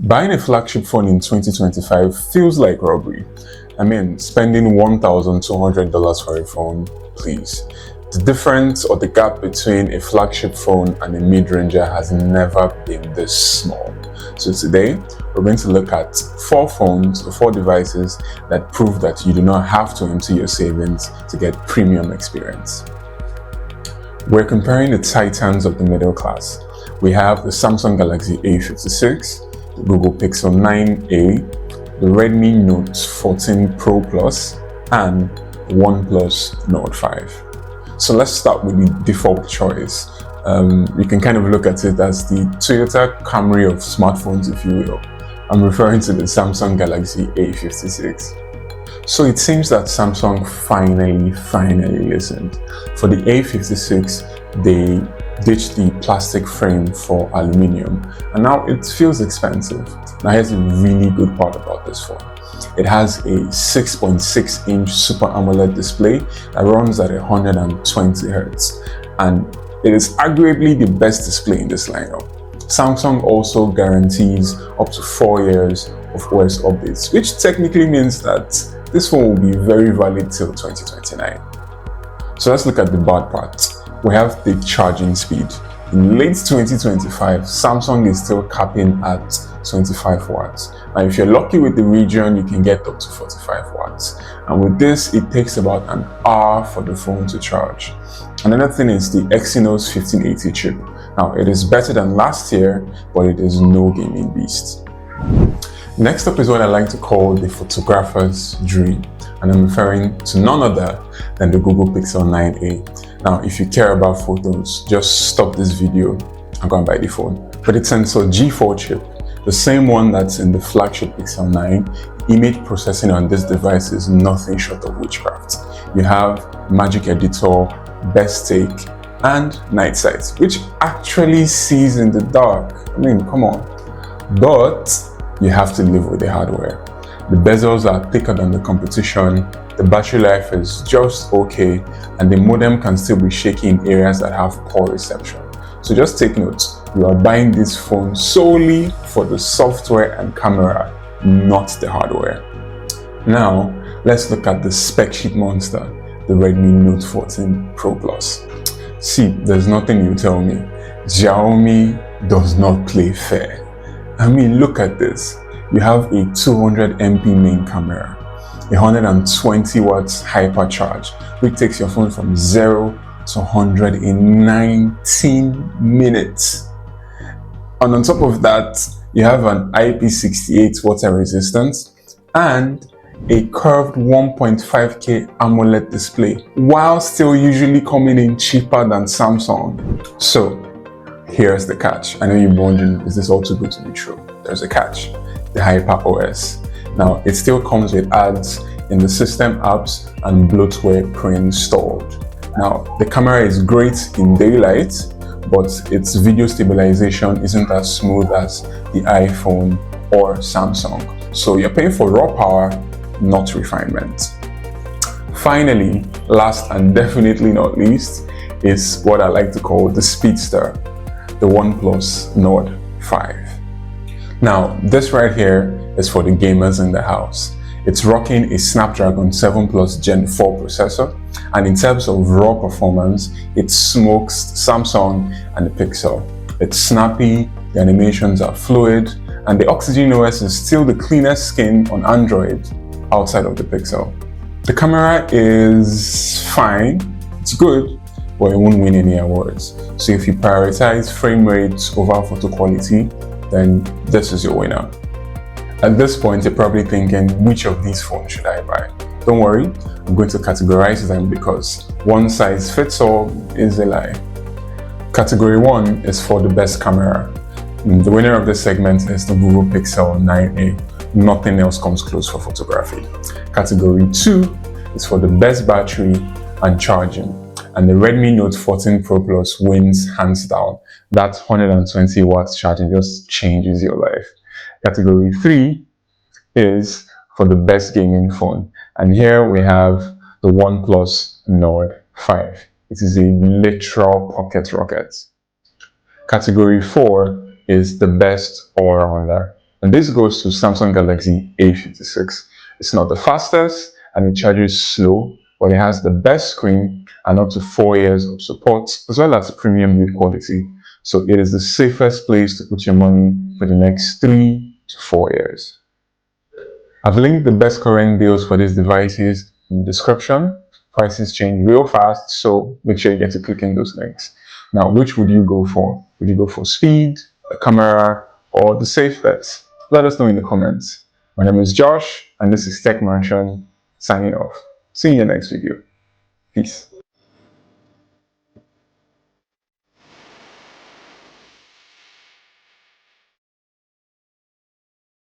Buying a flagship phone in 2025 feels like robbery. I mean, spending $1,200 for a phone, please. The difference or the gap between a flagship phone and a mid-ranger has never been this small. So today, we're going to look at 4 phones or 4 devices that prove that you do not have to empty your savings to get premium experience. We're comparing the titans of the middle class. We have the Samsung Galaxy A56, the Google Pixel 9a, the Redmi Note 14 Pro Plus, and the OnePlus Nord 5. So let's start with the default choice. You can kind of look at it as the Toyota Camry of smartphones, if you will. I'm referring to the Samsung Galaxy A56. So it seems that Samsung finally listened. For the A56, they ditched the plastic frame for aluminium, and now it feels expensive. Now here's the really good part about this phone. It has a 6.6-inch Super AMOLED display that runs at 120 Hz, and it is arguably the best display in this lineup. Samsung also guarantees up to 4 years of OS updates, which technically means that this phone will be very valid till 2029. So let's look at the bad part. We have the charging speed. In late 2025, Samsung is still capping at 25 watts. Now, if you're lucky with the region, you can get up to 45 watts. And with this, it takes about an hour for the phone to charge. Another thing is the Exynos 1580 chip. Now, it is better than last year, but it is no gaming beast. Next up is what I like to call the photographer's dream, and I'm referring to none other than the Google Pixel 9a. Now, if you care about photos, just stop this video and go and buy the phone. But it's Sensor G4 chip, the same one that's in the flagship Pixel 9. Image processing on this device is nothing short of witchcraft. You have Magic Editor, Best Take, and Night Sight, which actually sees in the dark. I mean, come on. But you have to live with the hardware. The bezels are thicker than the competition, the battery life is just okay, and the modem can still be shaky in areas that have poor reception. So just take note, you are buying this phone solely for the software and camera, not the hardware. Now, let's look at the spec sheet monster, the Redmi Note 14 Pro Plus. See, there's nothing you tell me. Xiaomi does not play fair. I mean, look at this. You have a 200 MP main camera, 120 watts HyperCharge, which takes your phone from 0 to 100 in 19 minutes. And on top of that, you have an IP68 water resistance and a curved 1.5K AMOLED display, while still usually coming in cheaper than Samsung. So here's the catch. I know you're wondering, is this all too good to be true? There's a catch. The HyperOS. Now, it still comes with ads in the system apps and bloatware pre-installed. Now, the camera is great in daylight, but its video stabilization isn't as smooth as the iPhone or Samsung. So you're paying for raw power, not refinement. Finally, last and definitely not least, is what I like to call the speedster, the OnePlus Nord 5. Now, this right here is for the gamers in the house. It's rocking a Snapdragon 7 Plus Gen 4 processor, and in terms of raw performance, it smokes Samsung and the Pixel. It's snappy, the animations are fluid, and the Oxygen OS is still the cleanest skin on Android outside of the Pixel. The camera is fine, it's good, but it won't win any awards. So if you prioritize frame rate over photo quality, then this is your winner. At this point, you're probably thinking, which of these phones should I buy? Don't worry, I'm going to categorize them because one size fits all is a lie. Category 1 is for the best camera. The winner of this segment is the Google Pixel 9a. Nothing else comes close for photography. Category 2 is for the best battery and charging. And the Redmi Note 14 Pro Plus wins hands down. That 120 watts charging just changes your life. Category 3 is for the best gaming phone. And here we have the OnePlus Nord 5. It is a literal pocket rocket. Category 4 is the best all-rounder. And this goes to Samsung Galaxy A56. It's not the fastest and it charges slow, but it has the best screen and up to 4 years of support, as well as premium build quality. So it is the safest place to put your money for the next 3 to 4 years. I've linked the best current deals for these devices in the description. Prices change real fast, so make sure you get to click in those links. Now, which would you go for? Would you go for speed, the camera, or the safe bets? Let us know in the comments. My name is Josh, and this is Tech Mansion signing off. See you in the next video. Peace.